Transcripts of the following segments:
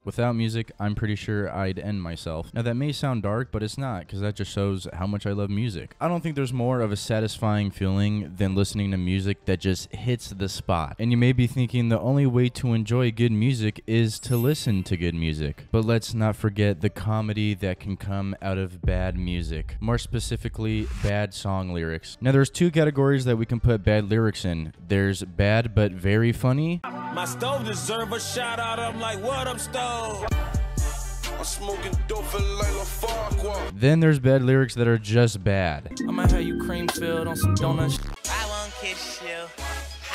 Without music, I'm pretty sure I'd end myself. Now that may sound dark, but it's not, because that just shows how much I love music. I don't think there's more of a satisfying feeling than listening to music that just hits the spot. And you may be thinking the only way to enjoy good music is to listen to good music. But let's not forget the comedy that can come out of bad music. More specifically, bad song lyrics. Now there's two categories that we can put bad lyrics in. There's bad but very funny. My stove deserve a shout out. I'm like, what up, stove? I'm smoking dope for like LaFarquaad. Then there's bad lyrics that are just bad. I'ma have you cream filled on some donuts. I won't kiss you.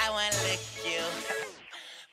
I won't lick you.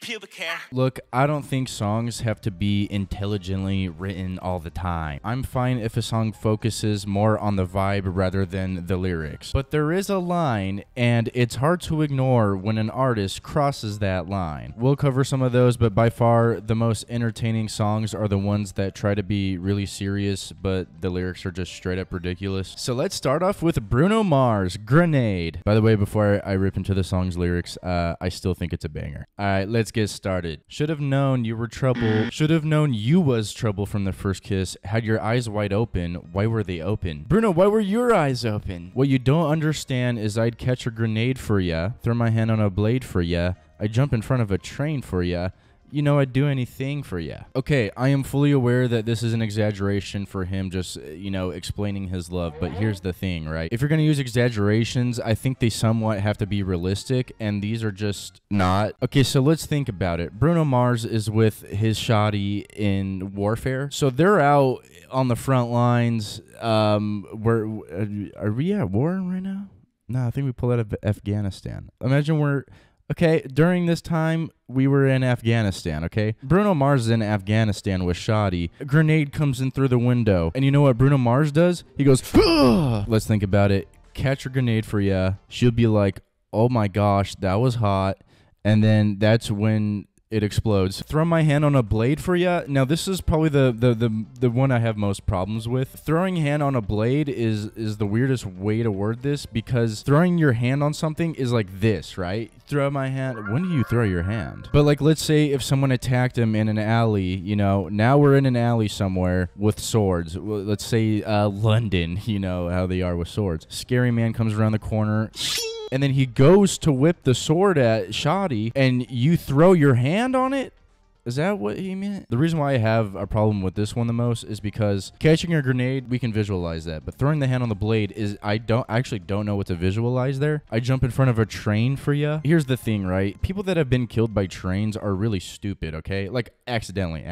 Pubic hair. Look, I don't think songs have to be intelligently written all the time. I'm fine if a song focuses more on the vibe rather than the lyrics. But there is a line, and it's hard to ignore when an artist crosses that line. We'll cover some of those, but by far the most entertaining songs are the ones that try to be really serious, but the lyrics are just straight up ridiculous. So let's start off with Bruno Mars, Grenade. By the way, before I rip into the song's lyrics, I still think it's a banger. All right, let's get started. Should have known you were trouble. Should have known you was trouble from the first kiss. Had your eyes wide open. Why were they open? Bruno, why were your eyes open? What you don't understand is I'd catch a grenade for ya, throw my hand on a blade for ya, I'd jump in front of a train for ya. You know, I'd do anything for ya. Okay, I am fully aware that this is an exaggeration for him just, you know, explaining his love, but here's the thing, right? If you're gonna use exaggerations, I think they somewhat have to be realistic, and these are just not. Okay, so let's think about it. Bruno Mars is with his shawty in warfare, so they're out on the front lines. Are we at war right now? No, I think we pulled out of Afghanistan. Imagine okay, during this time, we were in Afghanistan, okay? Bruno Mars is in Afghanistan with Shadi. A grenade comes in through the window. And you know what Bruno Mars does? He goes, ugh! Let's think about it. Catch a grenade for ya. She'll be like, oh my gosh, that was hot. And then that's when it explodes. Throw my hand on a blade for ya. Now this is probably the one I have most problems with. Throwing hand on a blade is the weirdest way to word this, because throwing your hand on something is like this, right? Throw my hand. When do you throw your hand? But like, let's say if someone attacked him in an alley, you know, now we're in an alley somewhere with swords. Let's say London, you know how they are with swords. Scary man comes around the corner. And then he goes to whip the sword at Shadi, and you throw your hand on it? Is that what he meant? The reason why I have a problem with this one the most is because catching a grenade, we can visualize that. But throwing the hand on the blade is, I actually don't know what to visualize there. I jump in front of a train for ya. Here's the thing, right? People that have been killed by trains are really stupid, okay? Like, accidentally.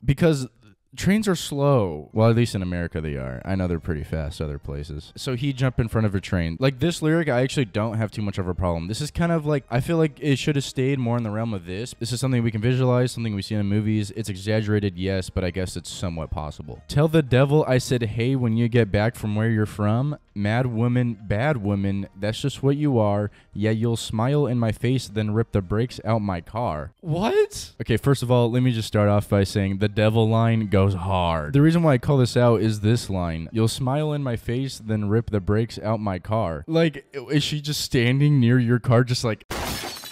Because trains are slow. Well, at least in America they are. I know they're pretty fast other places. So he jumped in front of a train. Like, this lyric, I actually don't have too much of a problem. This is kind of like, I feel like it should have stayed more in the realm of this. This is something we can visualize, something we see in the movies. It's exaggerated, yes, but I guess it's somewhat possible. Tell the devil I said hey when you get back from where you're from. Mad woman, bad woman, that's just what you are. Yeah, you'll smile in my face, then rip the brakes out my car. What? Okay, first of all, let me just start off by saying the devil line goes hard. The reason why I call this out is this line. You'll smile in my face, then rip the brakes out my car. Like, is she just standing near your car just like...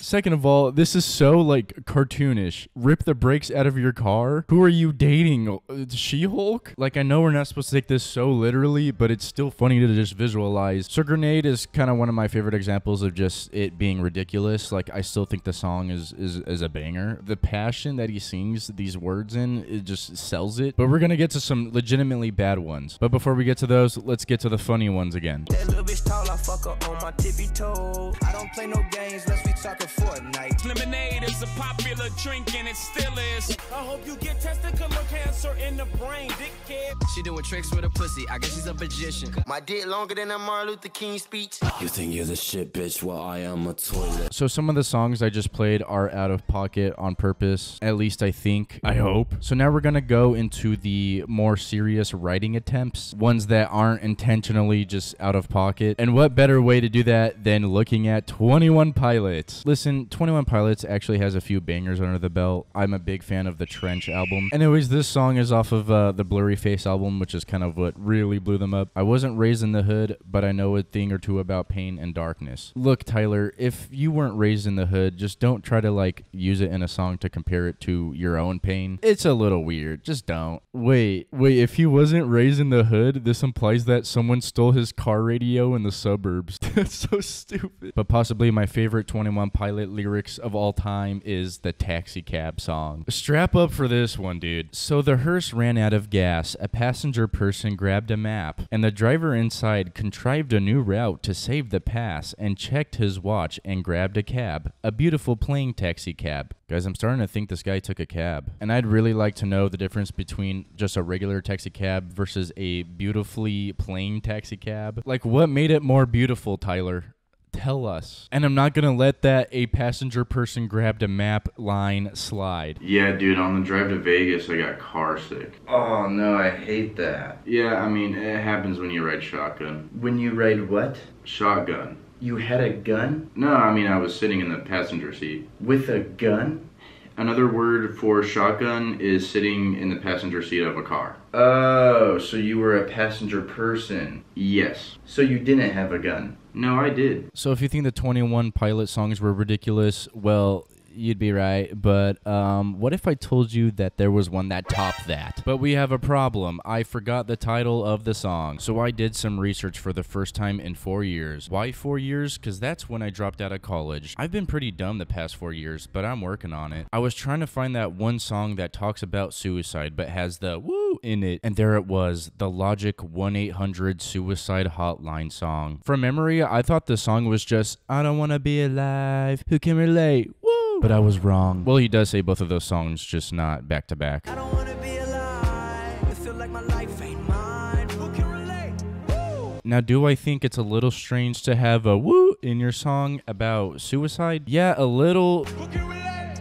Second of all, this is so, like, cartoonish. Rip the brakes out of your car? Who are you dating? She-Hulk? Like, I know we're not supposed to take this so literally, but it's still funny to just visualize. So Grenade is kind of one of my favorite examples of just it being ridiculous. Like, I still think the song is a banger. The passion that he sings these words in, it just sells it. But we're gonna get to some legitimately bad ones. But before we get to those, let's get to the funny ones again. That little bitch tall, I fuck her on my tippy toe. I don't play no games unless we talking Fortnite. Lemonade is a popular drink and it still is. I hope you get testicular cancer in the brain, dickhead. She doing tricks with a pussy. I guess she's a magician. My dick longer than a Martin Luther King speech. You think you're the shit, bitch? Well, I am a toilet. So some of the songs I just played are out of pocket on purpose. At least I think. I hope. So now we're gonna go into the more serious writing attempts. Ones that aren't intentionally just out of pocket. And what better way to do that than looking at 21 Pilots? Listen listen, 21 Pilots actually has a few bangers under the belt. I'm a big fan of the Trench album. Anyways, this song is off of the Blurry Face album, which is kind of what really blew them up. I wasn't raised in the hood, but I know a thing or two about pain and darkness. Look, Tyler, if you weren't raised in the hood, just don't try to like use it in a song to compare it to your own pain. It's a little weird. Just don't. Wait, if he wasn't raised in the hood, this implies that someone stole his car radio in the suburbs. That's so stupid. But possibly my favorite 21 Pilot lyrics of all time is the Taxi Cab song. Strap up for this one, dude. So the hearse ran out of gas. A passenger person grabbed a map, and the driver inside contrived a new route to save the pass and checked his watch and grabbed a cab. A beautiful plain taxi cab. Guys, I'm starting to think this guy took a cab. And I'd really like to know the difference between just a regular taxi cab versus a beautifully plain taxi cab. Like, what made it more beautiful, Tyler? Tell us. And I'm not gonna let that "a passenger person grabbed a map" line slide. Yeah, dude, on the drive to Vegas, I got car sick. Oh no, I hate that. Yeah, I mean, it happens when you ride shotgun. When you ride what? Shotgun. You had a gun? No, I mean, I was sitting in the passenger seat. With a gun? Another word for shotgun is sitting in the passenger seat of a car. Oh, so you were a passenger person. Yes. So you didn't have a gun? No, I did. So if you think the 21 Pilot songs were ridiculous, well, you'd be right, but what if I told you that there was one that topped that? But we have a problem. I forgot the title of the song, so I did some research for the first time in 4 years. Why 4 years? Because that's when I dropped out of college. I've been pretty dumb the past 4 years, but I'm working on it. I was trying to find that one song that talks about suicide but has the woo in it, and there it was, the Logic 1-800 Suicide Hotline song. From memory, I thought the song was just, I don't want to be alive, who can relate, woo! But I was wrong. Well, he does say both of those songs, just not back to back. I don't wanna be alive. It feel like my life ain't mine. Who can relate? Woo! Now, do I think it's a little strange to have a woo in your song about suicide? Yeah, a little. Who can relate?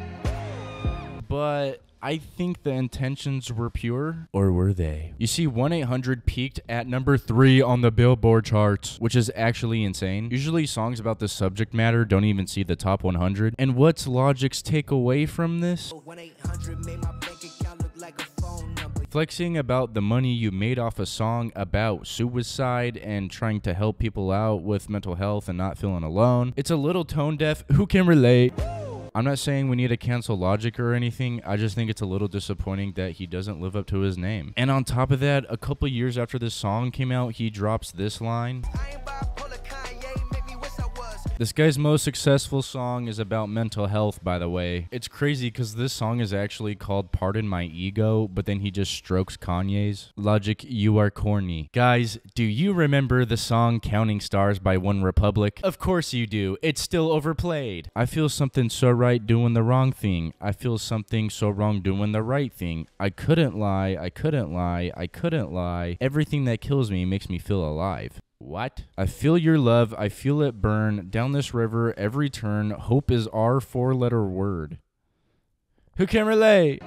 But I think the intentions were pure. Or were they? You see, 1-800 peaked at number 3 on the Billboard charts, which is actually insane. Usually songs about this subject matter don't even see the top 100. And what's Logic's takeaway from this? 1-800 made my bank account look like a phone number. Flexing about the money you made off a song about suicide and trying to help people out with mental health and not feeling alone. It's a little tone deaf. Who can relate? I'm not saying we need to cancel Logic or anything. I just think it's a little disappointing that he doesn't live up to his name. And on top of that, a couple years after this song came out, he drops this line. I ain't bipolar, Kanye, make me wish I was. This guy's most successful song is about mental health, by the way. It's crazy because this song is actually called Pardon My Ego, but then he just strokes Kanye's. Logic, you are corny. Guys, do you remember the song Counting Stars by One Republic? Of course you do. It's still overplayed. I feel something so right doing the wrong thing. I feel something so wrong doing the right thing. I couldn't lie. I couldn't lie. I couldn't lie. Everything that kills me makes me feel alive. What? I feel your love. I feel it burn. Down this river, every turn. Hope is our 4-letter word. Who can relate?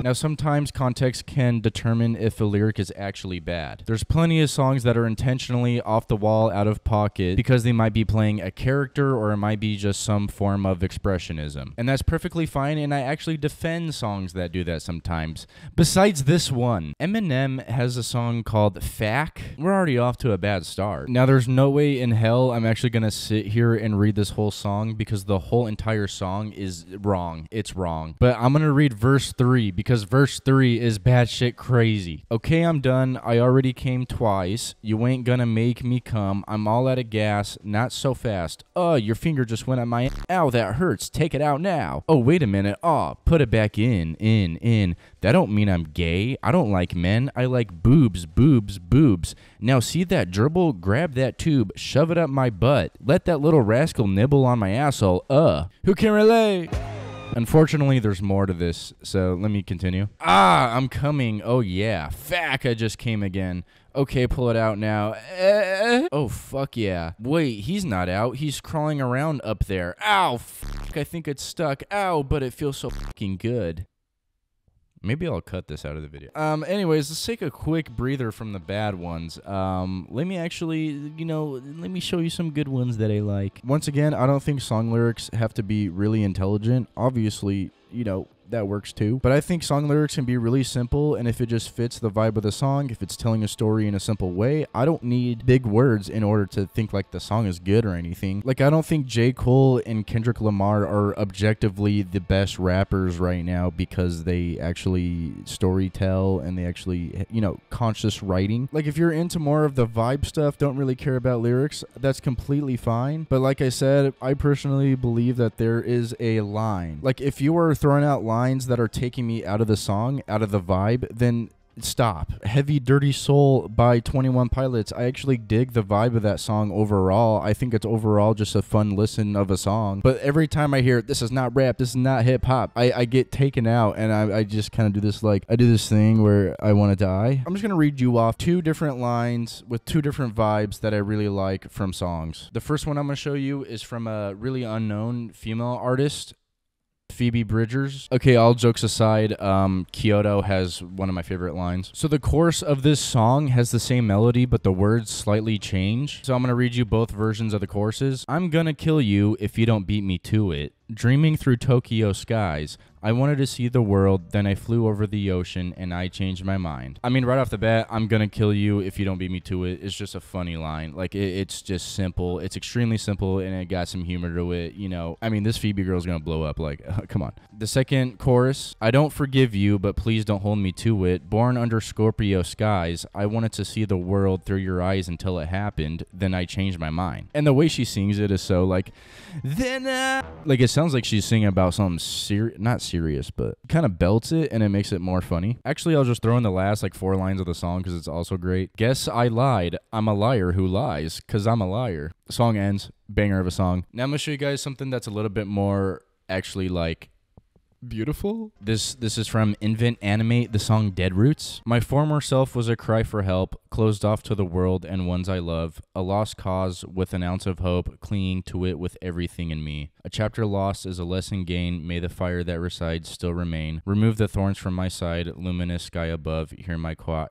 Now, sometimes context can determine if a lyric is actually bad. There's plenty of songs that are intentionally off the wall, out of pocket, because they might be playing a character or it might be just some form of expressionism. And that's perfectly fine, and I actually defend songs that do that sometimes. Besides this one, Eminem has a song called Fack. We're already off to a bad start. Now, there's no way in hell I'm actually gonna sit here and read this whole song because the whole entire song is wrong. It's wrong. But I'm gonna read verse 3 because verse 3 is batshit crazy. Okay, I'm done. I already came twice. You ain't gonna make me come. I'm all out of gas. Not so fast. Oh, your finger just went at my... Ow, that hurts. Take it out now. Oh, wait a minute. Oh, put it back in. That don't mean I'm gay. I don't like men. I like boobs, boobs, boobs. Now see that gerbil? Grab that tube. Shove it up my butt. Let that little rascal nibble on my asshole. Who can relate? Unfortunately, there's more to this, so let me continue. I'm coming. Oh, yeah. Fack, I just came again. Okay, pull it out now. Oh, fuck yeah. Wait, he's not out. He's crawling around up there. Ow, fuck, I think it's stuck. Ow, but it feels so fucking good. Maybe I'll cut this out of the video. Anyways, let's take a quick breather from the bad ones. Let me actually, let me show you some good ones that I like. Once again, I don't think song lyrics have to be really intelligent. Obviously, that works too. But I think song lyrics can be really simple, and if it just fits the vibe of the song, if it's telling a story in a simple way, I don't need big words in order to think like the song is good or anything. Like, I don't think J. Cole and Kendrick Lamar are objectively the best rappers right now because they actually story tell and they actually, conscious writing. Like, if you're into more of the vibe stuff, don't really care about lyrics, that's completely fine. But like I said, I personally believe that there is a line. Like, if you are throwing out lines that are taking me out of the song, out of the vibe, then stop. Heavy Dirty Soul by 21 Pilots. I actually dig the vibe of that song overall. I think it's overall just a fun listen of a song. But every time I hear, this is not rap, this is not hip hop, I get taken out, and I just kind of do this, I do this thing where I want to die. I'm just going to read you off 2 different lines with 2 different vibes that I really like from songs. The first one I'm going to show you is from a really unknown female artist, Phoebe Bridgers. Okay, all jokes aside, Kyoto has one of my favorite lines. So the chorus of this song has the same melody, but the words slightly change. So I'm going to read you both versions of the choruses. I'm gonna kill you if you don't beat me to it. Dreaming through Tokyo skies. I wanted to see the world, then I flew over the ocean, and I changed my mind. I mean, right off the bat, I'm gonna kill you if you don't beat me to it. It's just a funny line. Like, it's just simple. It's extremely simple, and it got some humor to it, I mean, this Phoebe girl's gonna blow up. Like, come on. The second chorus. I don't forgive you, but please don't hold me to it. Born under Scorpio skies. I wanted to see the world through your eyes until it happened. Then I changed my mind. And the way she sings it is so, like, it sounds like she's singing about something not serious, but kind of belts it, and it makes it more funny. Actually, I'll just throw in the last 4 lines of the song because it's also great. Guess I lied. I'm a liar who lies because I'm a liar. Song ends. Banger of a song. Now I'm gonna show you guys something that's a little bit more actually beautiful. This is from Invent Animate, the song Dead Roots. My former self was a cry for help, closed off to the world and ones I love, a lost cause with an ounce of hope, clinging to it with everything in me. A chapter lost is a lesson gained, may the fire that resides still remain. Remove the thorns from my side, luminous sky above, hear my cry.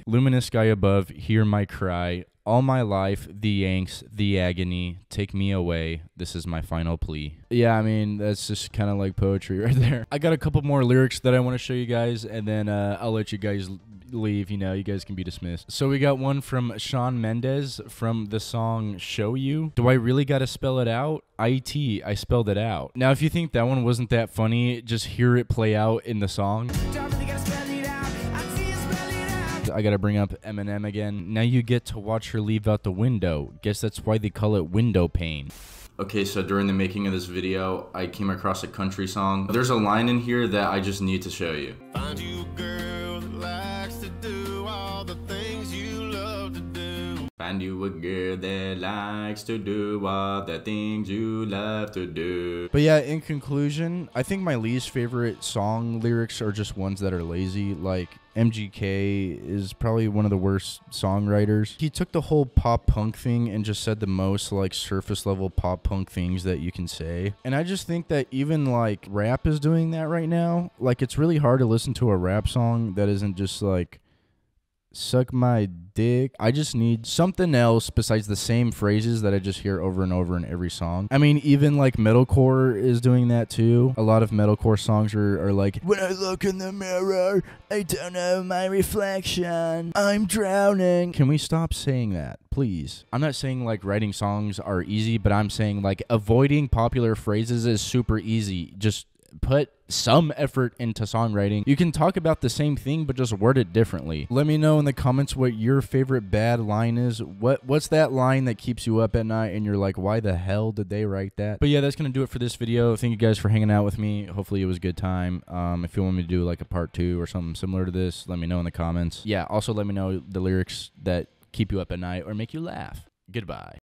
Luminous sky above, hear my cry. All my life, the angst, the agony, take me away. This is my final plea. Yeah, I mean, that's just kind of like poetry right there. I got a couple more lyrics that I want to show you guys, and then I'll let you guys leave. You guys can be dismissed. So we got one from Shawn Mendes from the song Show You. Do I really gotta spell it out? I-T, I spelled it out. Now, if you think that one wasn't that funny, just hear it play out in the song. I gotta bring up Eminem again. Now you get to watch her leave out the window. Guess that's why they call it window pane. Okay, so during the making of this video, I came across a country song. There's a line in here that I just need to show you. Find you a girl that likes to do all the things you love to do. Find you a girl that likes to do all the things you love to do. But yeah, in conclusion, I think my least favorite song lyrics are just ones that are lazy. Like, MGK is probably one of the worst songwriters. He took the whole pop punk thing and just said the most surface level pop punk things that you can say. And I just think that even rap is doing that right now. It's really hard to listen to a rap song that isn't just suck my dick. I just need something else besides the same phrases that I just hear over and over in every song. I mean, even metalcore is doing that too. A lot of metalcore songs are like, when I look in the mirror, I don't know my reflection, I'm drowning. Can we stop saying that, please? I'm not saying writing songs are easy, but I'm saying avoiding popular phrases is super easy. Just put some effort into songwriting. You can talk about the same thing, but just word it differently. Let me know in the comments what your favorite bad line is. What's that line that keeps you up at night and you're like, why the hell did they write that? But yeah, that's gonna do it for this video. Thank you guys for hanging out with me. Hopefully it was a good time. If you want me to do a part 2 or something similar to this, let me know in the comments. Yeah, also let me know the lyrics that keep you up at night or make you laugh. Goodbye.